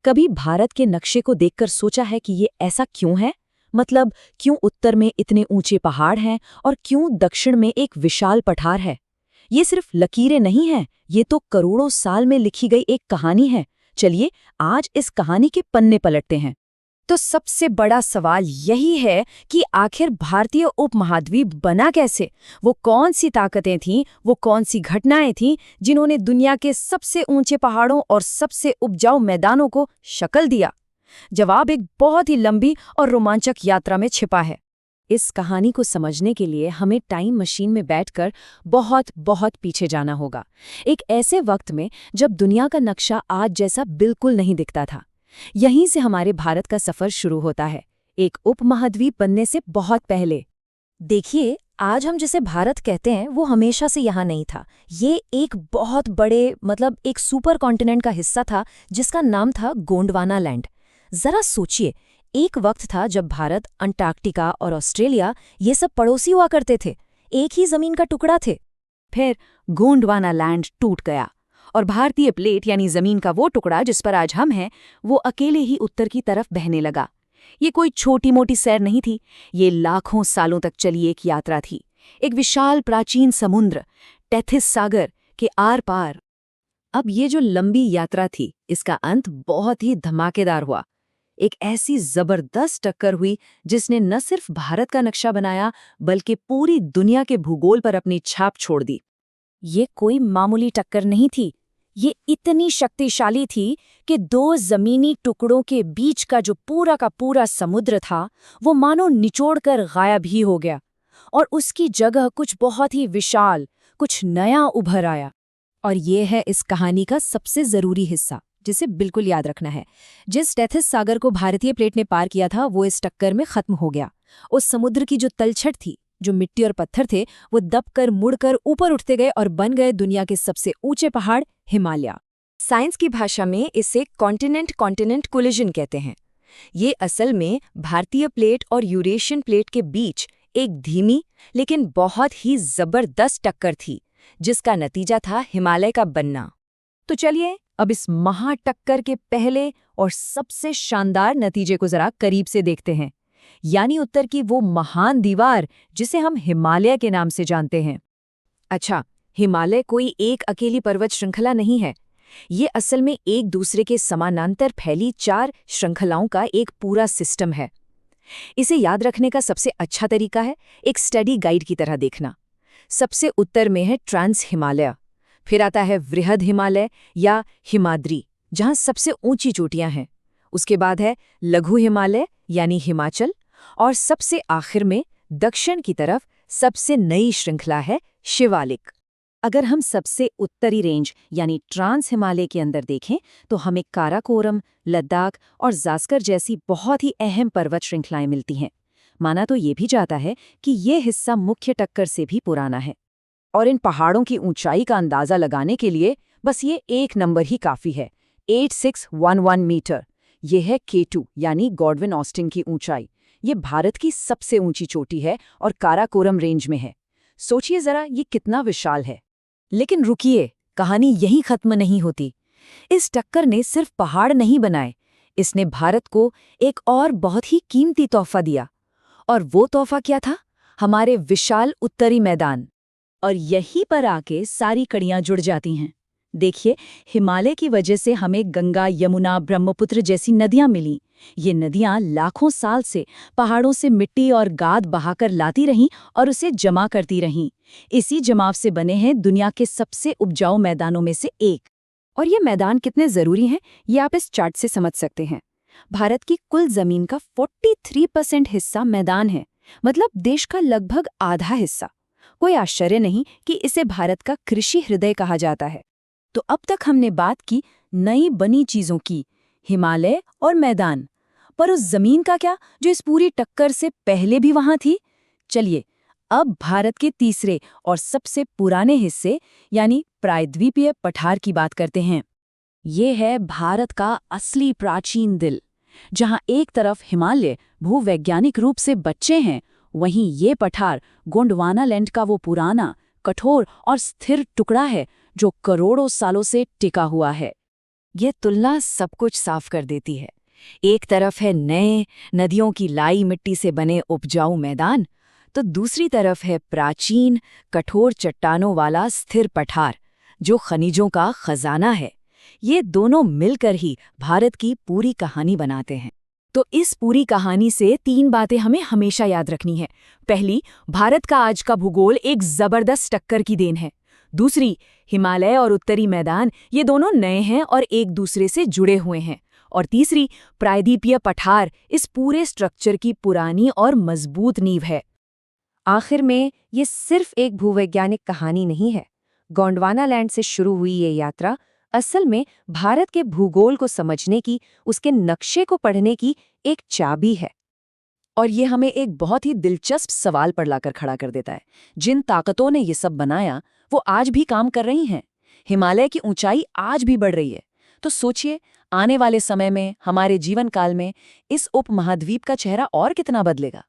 कभी भारत के नक्शे को देखकर सोचा है कि ये ऐसा क्यों है? मतलब क्यों उत्तर में इतने ऊंचे पहाड़ हैं और क्यों दक्षिण में एक विशाल पठार है? ये सिर्फ लकीरें नहीं हैं, ये तो करोड़ों साल में लिखी गई एक कहानी है। चलिए आज इस कहानी के पन्ने पलटते हैं। तो सबसे बड़ा सवाल यही है कि आखिर भारतीय उपमहाद्वीप बना कैसे? वो कौन सी ताकतें थीं, वो कौन सी घटनाएं थीं जिन्होंने दुनिया के सबसे ऊंचे पहाड़ों और सबसे उपजाऊ मैदानों को शक्ल दिया? जवाब एक बहुत ही लंबी और रोमांचक यात्रा में छिपा है। इस कहानी को समझने के लिए हमें टाइम मशीन में बैठकर बहुत बहुत पीछे जाना होगा, एक ऐसे वक्त में जब दुनिया का नक्शा आज जैसा बिल्कुल नहीं दिखता था। यहीं से हमारे भारत का सफर शुरू होता है, एक उपमहाद्वीप बनने से बहुत पहले। देखिए, आज हम जिसे भारत कहते हैं वो हमेशा से यहाँ नहीं था। ये एक बहुत बड़े एक सुपर कॉन्टिनेंट का हिस्सा था जिसका नाम था गोंडवाना लैंड। जरा सोचिए, एक वक्त था जब भारत, अंटार्कटिका और ऑस्ट्रेलिया ये सब पड़ोसी हुआ करते थे, एक ही जमीन का टुकड़ा थे। फिर गोंडवाना लैंड टूट गया और भारतीय प्लेट यानी जमीन का वो टुकड़ा जिस पर आज हम हैं, वो अकेले ही उत्तर की तरफ बहने लगा। ये कोई छोटी मोटी सैर नहीं थी, ये लाखों सालों तक चली एक यात्रा थी, एक विशाल प्राचीन समुद्र टेथिस सागर के आर पार। अब ये जो लंबी यात्रा थी, इसका अंत बहुत ही धमाकेदार हुआ। एक ऐसी जबरदस्त टक्कर हुई जिसने न सिर्फ भारत का नक्शा बनाया बल्कि पूरी दुनिया के भूगोल पर अपनी छाप छोड़ दी। ये कोई मामूली टक्कर नहीं थी, ये इतनी शक्तिशाली थी कि दो जमीनी टुकड़ों के बीच का जो पूरा का पूरा समुद्र था वो मानो निचोड़कर गायब ही हो गया और उसकी जगह कुछ बहुत ही विशाल, कुछ नया उभर आया। और ये है इस कहानी का सबसे जरूरी हिस्सा जिसे बिल्कुल याद रखना है। जिस टेथिस सागर को भारतीय प्लेट ने पार किया था वो इस टक्कर में खत्म हो गया। उस समुद्र की जो तलछट थी, जो मिट्टी और पत्थर थे, वो दबकर मुड़कर ऊपर उठते गए और बन गए दुनिया के सबसे ऊंचे पहाड़ हिमालय। साइंस की भाषा में इसे कॉन्टिनेंट कॉन्टिनेंट कोलिजन कहते हैं। ये असल में भारतीय प्लेट और यूरेशियन प्लेट के बीच एक धीमी लेकिन बहुत ही जबरदस्त टक्कर थी, जिसका नतीजा था हिमालय का बनना। तो चलिए अब इस महाटक्कर के पहले और सबसे शानदार नतीजे को जरा करीब से देखते हैं, यानी उत्तर की वो महान दीवार जिसे हम हिमालय के नाम से जानते हैं। अच्छा, हिमालय कोई एक अकेली पर्वत श्रृंखला नहीं है, ये असल में एक दूसरे के समानांतर फैली 4 श्रृंखलाओं का एक पूरा सिस्टम है। इसे याद रखने का सबसे अच्छा तरीका है एक स्टडी गाइड की तरह देखना। सबसे उत्तर में है ट्रांस हिमालय, फिर आता है वृहद हिमालय या हिमाद्री, जहां सबसे ऊंची चोटियां हैं। उसके बाद है लघु हिमालय यानी हिमाचल, और सबसे आखिर में दक्षिण की तरफ सबसे नई श्रृंखला है शिवालिक। अगर हम सबसे उत्तरी रेंज यानी ट्रांस हिमालय के अंदर देखें तो हमें काराकोरम, लद्दाख और जास्कर जैसी बहुत ही अहम पर्वत श्रृंखलाएं मिलती हैं। माना तो ये भी जाता है कि ये हिस्सा मुख्य टक्कर से भी पुराना है। और इन पहाड़ों की ऊंचाई का अंदाजा लगाने के लिए बस ये एक नंबर ही काफी है, 8611 मीटर। ये है K2 यानी गॉडविन ऑस्टिन की ऊंचाई। ये भारत की सबसे ऊंची चोटी है और काराकोरम रेंज में है। सोचिए जरा ये कितना विशाल है। लेकिन रुकिए, कहानी यहीं खत्म नहीं होती। इस टक्कर ने सिर्फ पहाड़ नहीं बनाए, इसने भारत को एक और बहुत ही कीमती तोहफा दिया। और वो तोहफा क्या था? हमारे विशाल उत्तरी मैदान। और यहीं पर आके सारी कड़ियां जुड़ जाती हैं। देखिए, हिमालय की वजह से हमें गंगा, यमुना, ब्रह्मपुत्र जैसी नदियां मिली। ये नदियां लाखों साल से पहाड़ों से मिट्टी और गाद बहाकर लाती रहीं और उसे जमा करती रहीं। इसी जमाव से बने हैं दुनिया के सबसे उपजाऊ मैदानों में से एक। और ये मैदान कितने जरूरी हैं, ये आप इस चार्ट से समझ सकते हैं। भारत की कुल जमीन का 43% हिस्सा मैदान है, मतलब देश का लगभग आधा हिस्सा। कोई आश्चर्य नहीं कि इसे भारत का कृषि हृदय कहा जाता है। तो अब तक हमने बात की नई बनी चीजों की, हिमालय और मैदान, पर उस जमीन का क्या जो इस पूरी टक्कर से पहले भी वहां थी? चलिए अब भारत के तीसरे और सबसे पुराने हिस्से यानी प्रायद्वीपीय पठार की बात करते हैं। ये है भारत का असली प्राचीन दिल, जहां एक तरफ हिमालय भूवैज्ञानिक रूप से बच्चे हैं, वहीं ये पठार गोंडवाना लैंड का वो पुराना, कठोर और स्थिर टुकड़ा है जो करोड़ों सालों से टिका हुआ है। ये तुलना सब कुछ साफ कर देती है। एक तरफ है नए नदियों की लाई मिट्टी से बने उपजाऊ मैदान, तो दूसरी तरफ है प्राचीन कठोर चट्टानों वाला स्थिर पठार जो खनिजों का खजाना है। ये दोनों मिलकर ही भारत की पूरी कहानी बनाते हैं। तो इस पूरी कहानी से 3 बातें हमें हमेशा याद रखनी है। पहली, भारत का आज का भूगोल एक जबरदस्त टक्कर की देन है। दूसरी, हिमालय और उत्तरी मैदान ये दोनों नए हैं और एक दूसरे से जुड़े हुए हैं। और तीसरी, प्रायद्वीपीय पठार इस पूरे स्ट्रक्चर की पुरानी और मजबूत नींव है। आखिर में ये सिर्फ एक भूवैज्ञानिक कहानी नहीं है। गोंडवानालैंड से शुरू हुई ये यात्रा असल में भारत के भूगोल को समझने की, उसके नक्शे को पढ़ने की एक चाबी है। और ये हमें एक बहुत ही दिलचस्प सवाल पर लाकर खड़ा कर देता है। जिन ताकतों ने ये सब बनाया वो आज भी काम कर रही हैं। हिमालय की ऊंचाई आज भी बढ़ रही है। तो सोचिए, आने वाले समय में हमारे जीवन काल में इस उपमहाद्वीप का चेहरा और कितना बदलेगा।